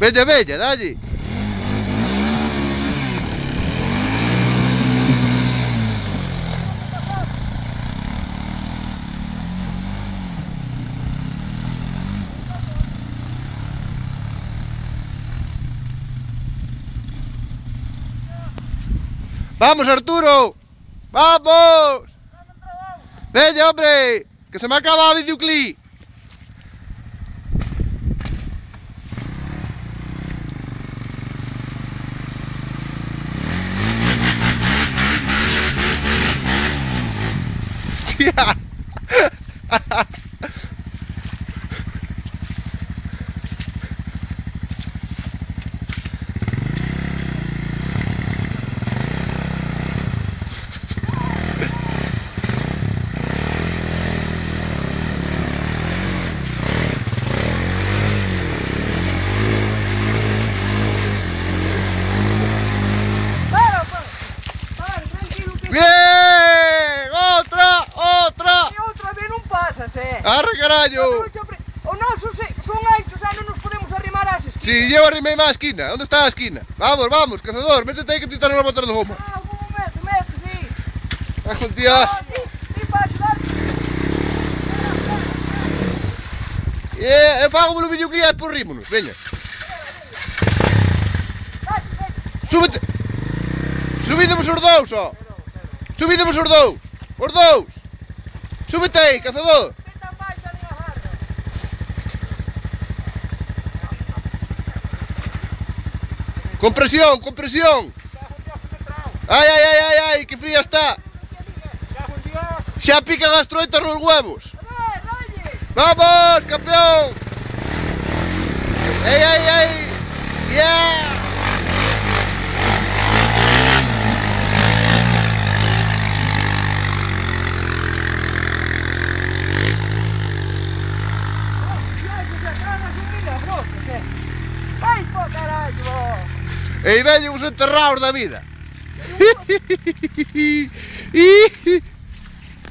Veña, veña, dalle. ¡Vamos, Arturo! ¡Vamos! ¡Veña, hombre! ¡Que se me acaba el videoclip! ¡Tía! ¡Bien! ¡Otra! ¡Otra! E outra vez non pasas, ¡Arre, carallo! O noso son anchos, xa non nos podemos arrimar ás esquinas. Si, eu arrimei má a esquina. Onde está a esquina? Vamos, vamos, cazador, métete aí que ti estás na motor de goma. Como meto, sí. ¡Cajo en Dios! Ti para axudar. Eu fago polo videoclip e por rímonos, veña. Súbete! Subidemos os dous, ó! Subidemos os dous! Os dous! Súbete aí, cazador! Metan baixa dunha jarda. Con presión, con presión! Ai, ai, ai, ai, ai, que fría está! Xa pican as troitas nos huevos! Vamos, campeón! Ei, ei, ei! Yeah! Vai po carallo! Ei, veñen os enterrados da vida!